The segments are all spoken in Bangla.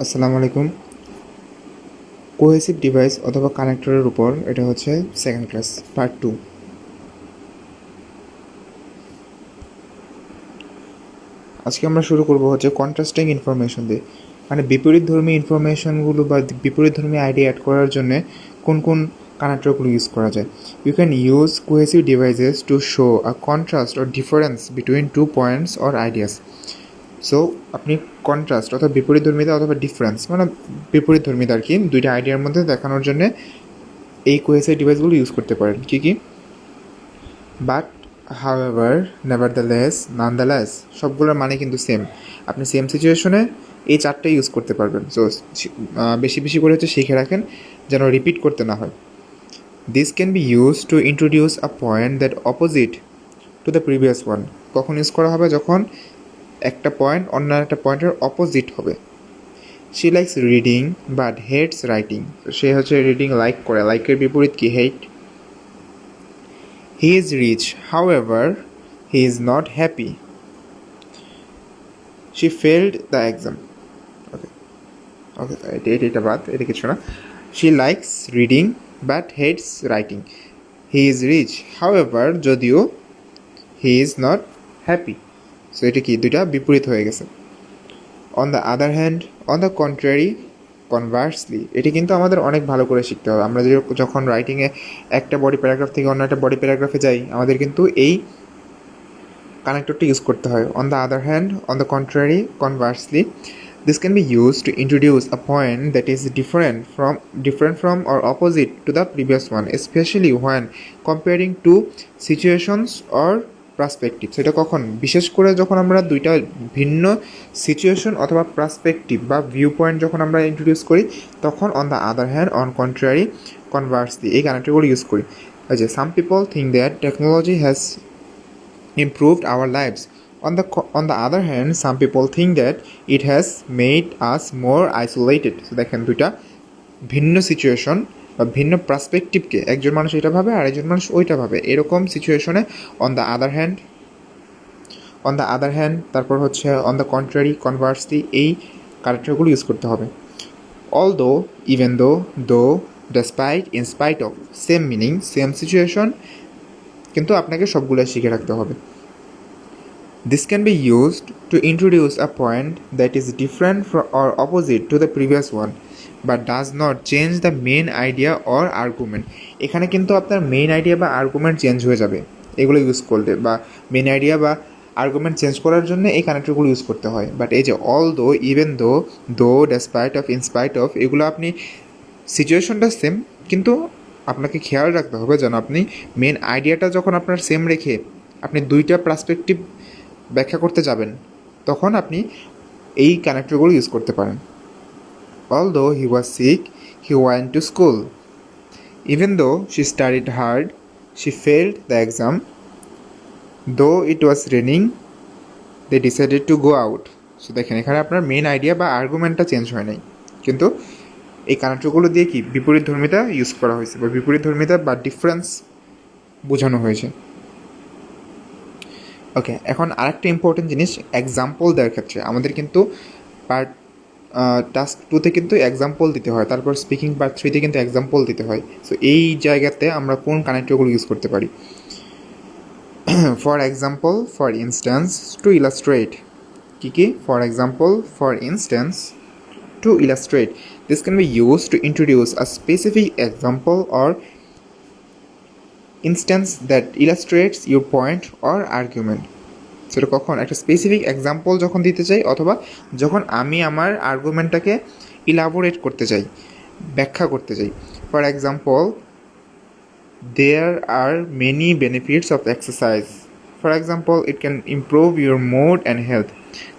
আসসালামু আলাইকুম। কোহেসিভ ডিভাইস অথবা কানেক্টরের উপর এটা হচ্ছে সেকেন্ড ক্লাস পার্ট 2। আজকে আমরা শুরু করব হচ্ছে কন্ট্রাস্টিং ইনফরমেশন দিয়ে, মানে বিপরীতধর্মী ইনফরমেশনগুলো বা বিপরীতধর্মী আইডিয়া অ্যাড করার জন্য কোন কোন কানেক্টরগুলো ইউজ করা যায়। You can use cohesive devices to show a contrast or difference between two points or ideas. So আপনি কন্ট্রাস্ট অথবা বিপরীতধর্মিতা অথবা ডিফারেন্স মানে বিপরীতধর্মিতা আর কি দুইটা আইডিয়ার মধ্যে দেখানোর জন্য এই কোহেসিভ ডিভাইসগুলো ইউজ করতে পারেন। কী কী? বাট, হাউএভার, নেভারদ্যালেস, নানদ্যালেস সবগুলোর মানে কিন্তু সেম। আপনি সেম সিচুয়েশনে এই চারটে ইউজ করতে পারবেন। সো বেশি বেশি করে হচ্ছে শিখে রাখেন যেন রিপিট করতে না হয়। This can be use to introduce a point that opposite to the previous one. কখন ইউজ করা হবে? যখন একটা পয়েন্ট অন্য একটা পয়েন্টের অপোজিট হবে। She likes reading but hates writing. সে হচ্ছে রিডিং লাইক করে, লাইকের বিপরীত কি? হেট। He is rich, however, he is not happy. She failed the exam. Okay, এটা বাদ, এটা কিছু না। She likes reading but hates writing. He is rich, however, যদিও he is not happy. So এটা কি? দুইটা বিপরীত হয়ে গেছে। On the other hand, on the contrary, conversely, এটি কিন্তু আমাদের অনেক ভালো করে শিখতে হবে। আমরা যখন রাইটিংয়ে একটা বডি প্যারাগ্রাফ থেকে অন্য একটা বডি প্যারাগ্রাফে যাই, আমাদের কিন্তু এই কানেক্টরটি ইউজ করতে হয়। On the other hand, on the contrary, conversely, this can be used to introduce a point that is different from or opposite to the previous one, especially when comparing two situations or perspective. সেটা কখন? বিশেষ করে যখন আমরা দুইটা ভিন্ন সিচুয়েশন অথবা পার্সপেক্টিভ বা ভিউ পয়েন্ট যখন আমরা ইন্ট্রোডিউস করি, তখন on the other hand, on contrary, conversely এই কানেক্টরগুলো ইউজ করি। ওই যে some people think that technology has improved our lives. On the other hand, some people think that it has made us more isolated. So দেখেন দুইটা ভিন্ন সিচুয়েশন বা ভিন্ন পার্সপেক্টিভকে একজন মানুষ এটা ভাবে আর একজন মানুষ ওইটা ভাবে, এরকম সিচুয়েশনে অন দ্য আদার হ্যান্ড তারপর হচ্ছে অন দ্য কন্ট্রারি, কনভার্সলি এই ক্যারেক্টারগুলো ইউজ করতে হবে। Although, even though, despite, in spite of, same meaning, same situation, কিন্তু আপনাকে সবগুলো শিখে রাখতে হবে। This can be used to introduce a point that is different or opposite to the previous one but does not change the main idea or argument. এখানে কিন্তু আপনার মেইন আইডিয়া বা আর্গুমেন্ট চেঞ্জ হয়ে যাবে এগুলো ইউজ করলে, বা মেইন আইডিয়া বা আর্গুমেন্ট চেঞ্জ করার জন্য এই কানেক্টরগুলো ইউজ করতে হয়। বাট এই যে অল দো, even though, despite of, in spite of, এগুলো আপনি সিচুয়েশনটা সেম, কিন্তু আপনাকে খেয়াল রাখতে হবে যেন আপনি মেন আইডিয়াটা যখন আপনার সেম রেখে আপনি দুইটা পার্সপেক্টিভ ব্যাখ্যা করতে যাবেন, তখন আপনি এই কানেক্টরগুলো ইউজ করতে পারেন। Although he was sick, he went to school. Even though she studied hard, she failed the exam. Though it was raining, they decided to go out. So দেখেন এখানে আপনার মেন আইডিয়া বা আর্গুমেন্টটা চেঞ্জ হয় নাই, কিন্তু এই কানেক্টরগুলো দিয়ে কি বিপরীত ধর্মিতা ইউজ করা হয়েছে বা বিপরীত ধর্মিতা বা ডিফারেন্স বোঝানো হয়েছে। ওকে, এখন আরেকটা ইম্পর্টেন্ট জিনিস, এক্সাম্পল দেওয়ার ক্ষেত্রে আমাদের কিন্তু পার্ট টাস্ক 2তে কিন্তু এক্সাম্পল দিতে হয়, তারপর স্পিকিং পার্ট 3তে কিন্তু এক্সাম্পল দিতে হয়। সো এই জায়গাতে আমরা কোন কানেক্টরগুলো ইউজ করতে পারি? For example, for instance, to illustrate. কী কী? For example, for instance, to illustrate. This can be use to introduce a specific example or instance that illustrates your point or argument. সেটা কখন? একটা স্পেসিফিক এক্সাম্পল যখন দিতে চাই অথবা যখন আমি আমার আর্গুমেন্টটাকে ইলাবোরেট করতে চাই, ব্যাখ্যা করতে চাই। For example, there are many benefits of exercise. For example, it can improve your mood and health.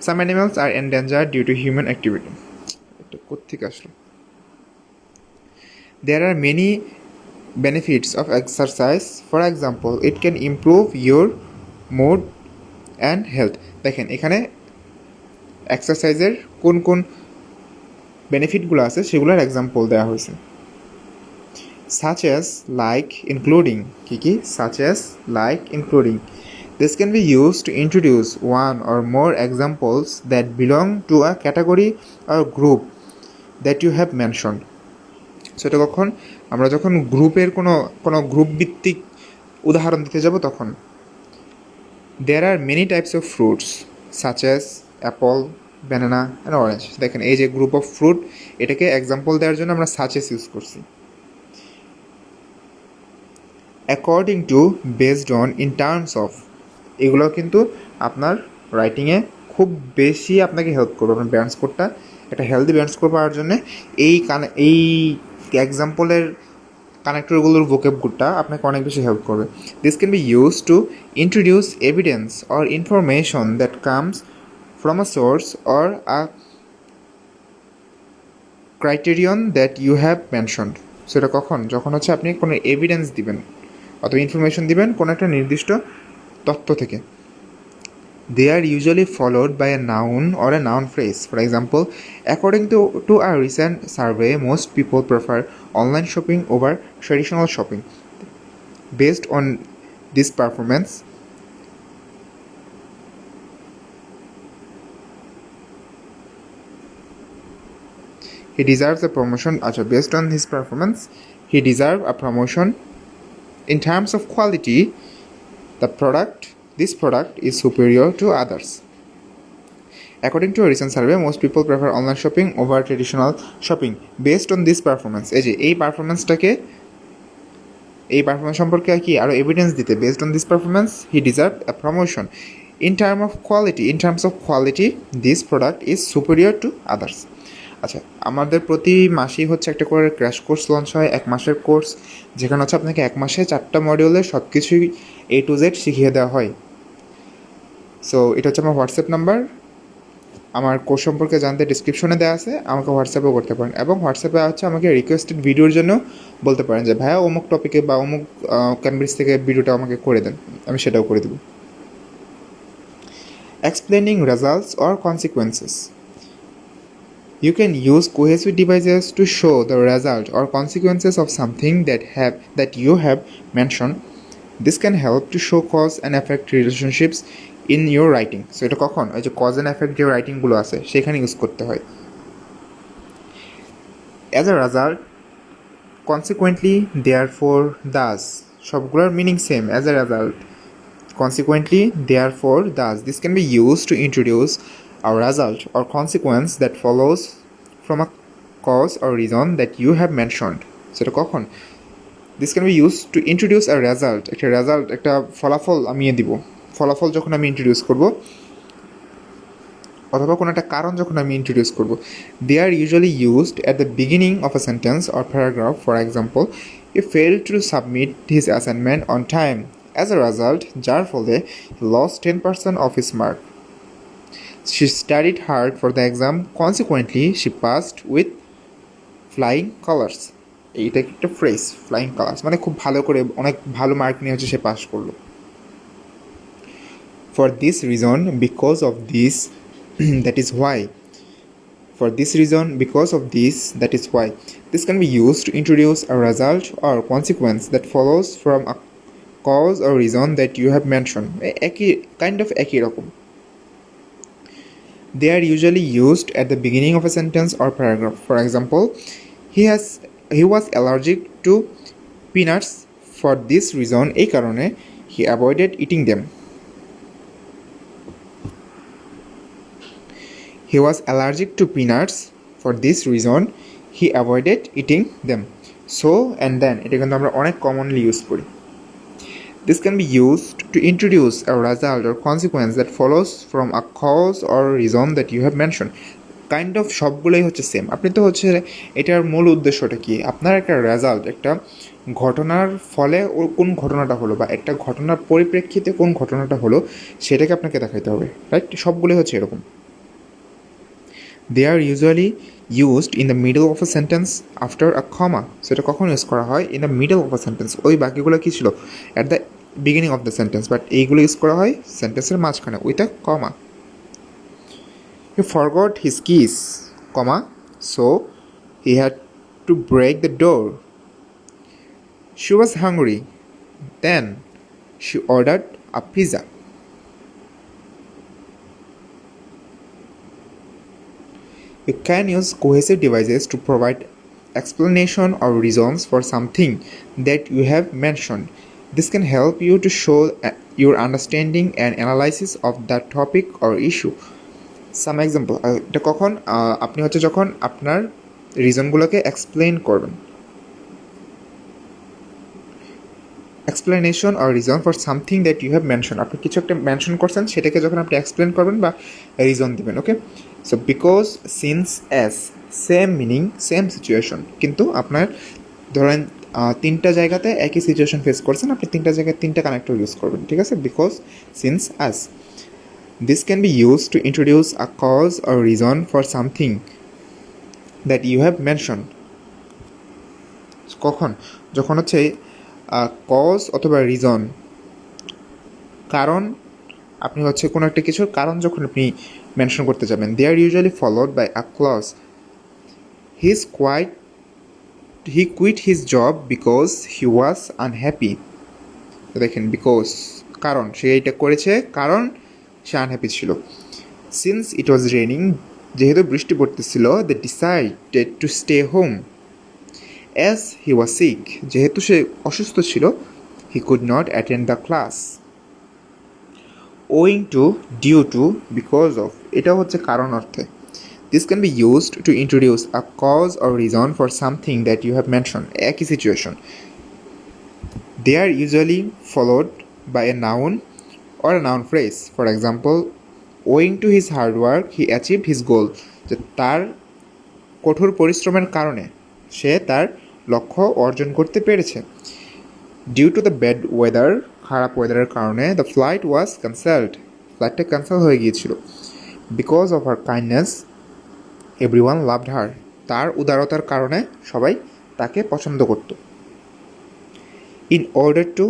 Some animals are endangered due to human activity. এটা কোত্থেকে আসলো? There are many benefits of exercise. For example, it can improve your mood and health. দেখেন এখানে এক্সারসাইজের কোন কোন বেনিফিটগুলো আছে সেগুলোর এক্সাম্পল দেওয়া হয়েছে। such as, like, including। কি কি? such as, like, including. This can be used to introduce one or more examples that belong to a category or group that you have mentioned. সেটা কখন? আমরা যখন গ্রুপের কোনো গ্রুপ ভিত্তিক উদাহরণ দিতে যাব তখন। There are many types of fruits such as apple, banana and orange. দেখেন এই যে গ্রুপ অফ ফ্রুট, এটাকে এক্সাম্পল দেওয়ার জন্য আমরা সাচেস ইউজ করছি। According to, based on, in terms of, এগুলো কিন্তু আপনার রাইটিংয়ে খুব বেশি আপনাকে হেল্প করবে। আপনার ব্যান্ড স্কোরটা, একটা হেলদি ব্যান্ড স্কোর পাওয়ার জন্যে এই এক্সাম্পলের কানেক্টরগুলোর ভোকেবগুলোটা আপনাকে অনেক বেশি হেল্প করবে। This can be use to introduce evidence or information that comes from a source or a criterion that you have mentioned. সেটা কখন? যখন হচ্ছে আপনি কোনো এভিডেন্স দিবেন অথবা ইনফরমেশন দিবেন কোনো একটা নির্দিষ্ট তথ্য থেকে। They are usually followed by a noun or a noun phrase. For example, according to a recent survey, most people prefer online shopping over traditional shopping. Based on this performance, he deserves a promotion. Based on his performance, he deserves a promotion. In terms of quality, this product is superior to others. According to a recent survey, most people prefer online shopping over traditional shopping. Based on this performance, এই পারফরমেন্স সম্পর্কে কি আরও এভিডেন্স দিতে, based on this performance he deserve A promotion. In terms of quality this product is superior to others. আচ্ছা, আমাদের প্রতি মাসেই হচ্ছে একটা করে ক্র্যাশ কোর্স লঞ্চ হয়, 1 মাসের কোর্স, যেখানে হচ্ছে আপনাকে 1 মাসে 4টা মডিউলে সব কিছুই A to Z শিখিয়ে দেওয়া হয়। সো এটা হচ্ছে আমার হোয়াটসঅ্যাপ নাম্বার। আমার কোর্স সম্পর্কে জানতে ডিসক্রিপশনে দেওয়া আছে, আমাকে হোয়াটসঅ্যাপও করতে পারেন। এবং হোয়াটসঅ্যাপে হচ্ছে আমাকে রিকোয়েস্টেড ভিডিওর জন্য বলতে পারেন যে ভাইয়া অমুক টপিকে বা অমুক ক্যামব্রিজ থেকে ভিডিওটা আমাকে করে দেন, আমি সেটাও করে দেবো। Explaining results or consequences. You can use cohesive devices to show the result or consequences of something that you have mentioned. This can help to show cause and effect relationships in your writing. So এটা কখন? ওই যে cause and effect যে রাইটিংগুলো আছে সেখানে ইউজ করতে হয়। As a result, consequently, therefore, thus, সবগুলোর meaning same. As a result, consequently, therefore, thus. This can be used to introduce a result or consequence that follows from a cause or reason that you have mentioned. সেটা কখন? This can be used to introduce a result. একটা ফলাফল আমি দিব। ফলাফল যখন আমি ইন্ট্রোডিউস করব অথবা কোনো একটা কারণ যখন আমি ইন্ট্রোডিউস করব। They are usually used at the beginning of a sentence or paragraph. For example, he failed to submit his assignment on time. As a result, যার ফলে he lost 10% of his mark. She studied hard for the exam. Consequently, she passed with flying colors. এইটা একটা ফ্রেজ, ফ্লাইং কালার্স, মানে খুব ভালো করে অনেক ভালো মার্ক নিয়ে হচ্ছে সে পাস করলো। For this reason, because of this, that is why. For this reason, because of this, that is why. This can be used to introduce a result or consequence that follows from a cause or reason that you have mentioned. একই রকম। They are usually used at the beginning of a sentence or paragraph. For example, he was allergic to peanuts. For this reason, এই কারণে he avoided eating them. He was allergic to peanuts. For this reason, he avoided eating them. So and then, এটা কিন্তু আমরা অনেক কমনলি ইউজ করি। This can be used to introduce a result or consequence that follows from a cause or reason that you have mentioned. Kind of সবগুলোই হচ্ছে সেম। আপনি তো হচ্ছে এটার মূল উদ্দেশ্যটা কি, আপনার একটা রেজাল্ট, একটা ঘটনার ফলে ওর কোন ঘটনাটা হলো বা একটা ঘটনার পরিপ্রেক্ষিতে কোন ঘটনাটা হলো সেটাকে আপনাকে দেখাইতে হবে, রাইট? সবগুলোই হচ্ছে এরকম। They are usually used in the middle of a sentence after a comma. সেটা কখন ইউজ করা হয়? in the middle of a sentence. ওই বাকিগুলো কি ছিল? at the beginning of the sentence, but এইগুলো ইউজ করা হয় সেন্টেন্সের মাঝখানে with a comma. He forgot his keys, comma, so he had to break the door. She was hungry, then she ordered a pizza. You can use cohesive devices to provide explanation or reasons for something that you have mentioned. This can help you to show your understanding and analysis of that topic or issue. Some example, এটা কখন আপনি হচ্ছে যখন আপনার রিজনগুলোকে এক্সপ্লেন করবেন, explanation or reason for something that you have mention, আপনি কিছু একটা মেনশন করছেন সেটাকে যখন আপনি এক্সপ্লেন করবেন বা রিজন দেবেন। Okay, so because, since, as, same meaning same situation, কিন্তু আপনার ধরেন তিনটা জায়গাতে একই সিচুয়েশন ফেস করছেন, আপনি তিনটা জায়গায় তিনটা কানেক্টর ইউজ করবেন, ঠিক আছে? Because, since, as. This can be use to introduce a cause or reason for something that you have mention. কখন? যখন হচ্ছে কজ অথবা রিজন, কারণ, আপনি হচ্ছে কোনো একটা কিছুর কারণ যখন আপনি মেনশন করতে যাবেন, they are usually followed by a clause. He quit his job because he was unhappy. দেখেন, বিকজ, কারণ, সে এটা করেছে কারণ সে আনহ্যাপি ছিল। সিন্স ইট ওয়াজ রেনিং, যেহেতু বৃষ্টি পড়তেছিল, they decided to stay home. As he was sick, যেহেতু সে অসুস্থ ছিল, he could not attend the class. Owing to, due to, because of, এটা হচ্ছে কারণ অর্থে। This can be used two introduce a cause or reason for something that you have mention. একই situation, they are usually followed by a noun or a noun phrase. For example, owing to his hard work he achieved his goal, যে তার কঠোর পরিশ্রমের কারণে সে তার লক্ষ্য অর্জন করতে পেরেছে। Due to the bad weather, খারাপ ওয়েদারের কারণে, দ্য ফ্লাইট ওয়াজ ক্যান্সেলড, ফ্লাইটটা ক্যান্সেল হয়ে গিয়েছিল। Because of her kindness everyone loved her, তার উদারতার কারণে সবাই তাকে পছন্দ করত। In order to,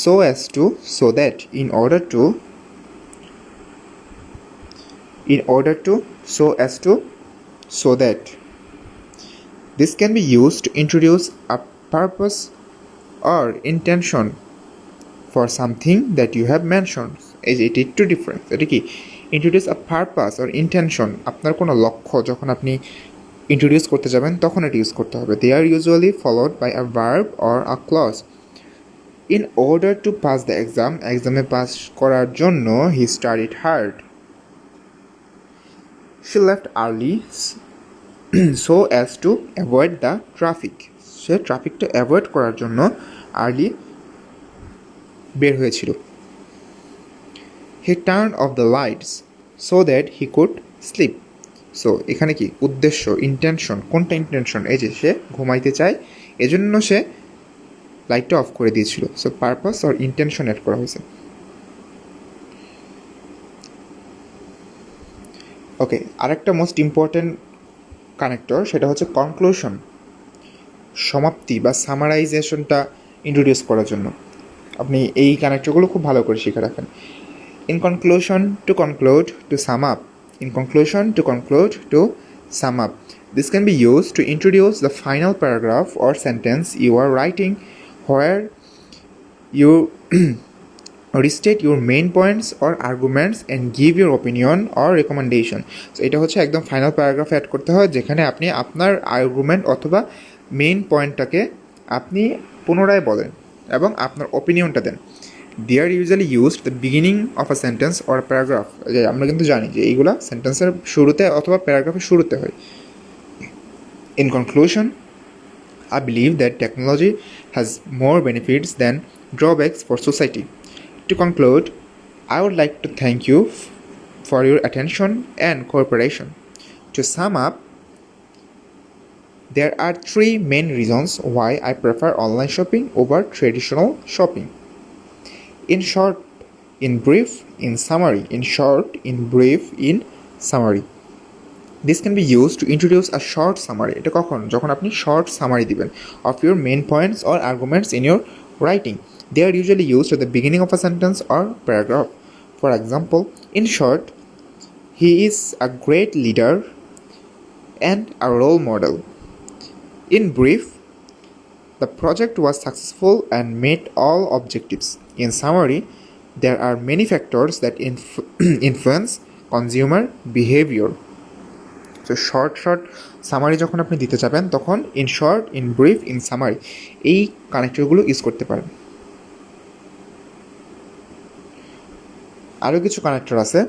so as to, so that, in order to, in order to, so as to, so that. This can be used to introduce a purpose or intention for something that you have mentioned. It is two different. এটা কি? Introduce a purpose or intention, আপনার কোনো লক্ষ্য যখন আপনি ইন্ট্রোডিউস করতে যাবেন তখন এটা ইউজ করতে হবে। They are usually followed by a verb or a clause. In order to pass the exam, এক্সামে পাস করার জন্য he studied hard. She left early so as to avoid the traffic. সে ট্রাফিকটা অ্যাভয়েড করার জন্য আর্লি বের হয়েছিল। He turned off the lights so that he could sleep. So এখানে কি উদ্দেশ্য, ইন্টেনশন, কোনটা ইন্টেনশন? এই যে সে ঘুমাইতে চায়, এজন্য সে লাইটটা অফ করে দিয়েছিল। So purpose or intention add করা হয়েছে। ওকে, আরেকটা মোস্ট ইম্পর্ট্যান্ট কানেক্টর, সেটা হচ্ছে কনক্লুশন, সমাপ্তি বা সামারাইজেশনটা ইন্ট্রোডিউস করার জন্য আপনি এই কানেক্টরগুলো খুব ভালো করে শিখে রাখেন। In conclusion, to conclude, to sum up. In conclusion, to conclude, to sum up. This can be used to introduce the final paragraph or sentence you are writing, where you restate your main points or arguments and give your opinion or recommendation. So এটা হচ্ছে একদম ফাইনাল প্যারাগ্রাফ অ্যাড করতে হয়, যেখানে আপনি আপনার আর্গুমেন্ট অথবা মেইন পয়েন্টটাকে আপনি পুনরায় বলেন এবং আপনার ওপিনিয়নটা দেন। They are usually used the beginning of a sentence or a paragraph. আমরা কিন্তু জানি যে এইগুলা সেন্টেন্সের শুরুতে অথবা প্যারাগ্রাফের শুরুতে হয়। In conclusion, I believe that technology has more benefits than drawbacks for society. To conclude, I would like to thank you for your attention and cooperation. To sum up, there are three main reasons why I prefer online shopping over traditional shopping. In short, in brief, in summary. In short, in brief, in summary. This can be used to introduce a short summary. এটা কখন? যখন আপনি short summary দিবেন of your main points or arguments in your writing. They are usually used at the beginning of a sentence or paragraph. For example, in short, he is a great leader and a role model. In brief, the project was successful and met all objectives. In summary, there are many factors that influence consumer behavior. তো শর্ট সামারি যখন আপনি দিতে যাবেন তখন in short, in brief, in summary এই কানেক্টরগুলো ইউজ করতে পারেন। আরও কিছু কানেক্টর আছে,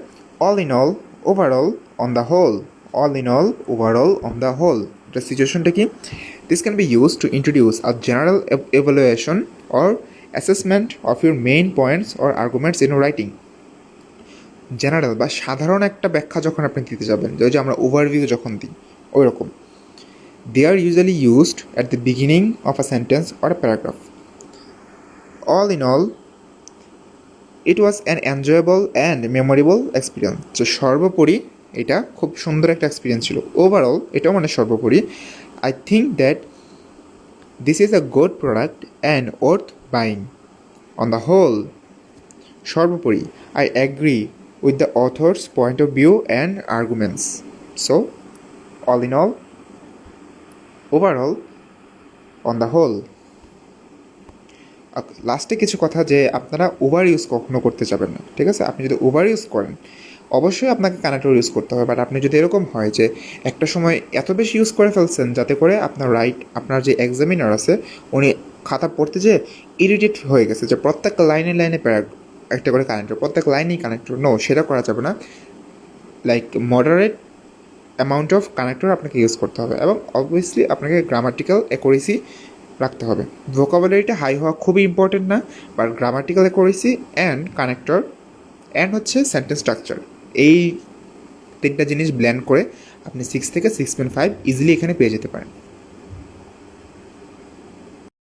all in all, overall, on the whole. All in all, overall, on the whole, এটা সিচুয়েশনটা কি? This can be use to introduce a general evaluation or assessment of your main points or arguments in writing. General বা সাধারণ একটা ব্যাখ্যা যখন আপনি দিতে যাবেন, যে আমরা ওভারভিউ যখন দিই ওই রকম। They are usually used at the beginning of a sentence or a paragraph. All in all, it was an enjoyable and memorable experience. যে সর্বোপরি এটা খুব সুন্দর একটা এক্সপিরিয়েন্স ছিল। ওভারঅল, এটাও মানে সর্বোপরি, I think that this is a good product and worth buying. On the whole, সর্বোপরি, I agree with the author's point of view and arguments. So, all in all, overall, on the whole. লাস্টে কিছু কথা, যে আপনারা ওভার ইউজ কখনো করতে যাবেন না, ঠিক আছে? আপনি যদি ওভার ইউজ করেন অবশ্যই আপনাকে কানেক্টর ইউজ করতে হবে, বাট আপনি যদি এরকম হয় যে একটা সময় এত বেশি ইউজ করে ফেলছেন যাতে করে আপনার যে এক্সামিনার আছে উনি খাতা পড়তে যেয়ে ইরিটেট হয়ে গেছে, যে প্রত্যেক লাইনে একটা করে কানেক্টর, প্রত্যেক লাইনেই কানেক্টর, নো, সেটা করা যাবে না। Like moderate amount of connector আপনাকে ইউজ করতে হবে, এবং অবভিয়াসলি আপনাকে গ্রামাটিক্যাল অ্যাকুরেসি রাখতে হবে। ভোকাবুলারিটা হাই হওয়া খুবই ইম্পর্টেন্ট না, but grammatical accuracy and connector and হচ্ছে সেন্টেন্স স্ট্রাকচার, এই তিনটা জিনিস ব্ল্যান্ড করে আপনি 6 থেকে 6.5 ইজিলি এখানে পেয়ে যেতে পারেন।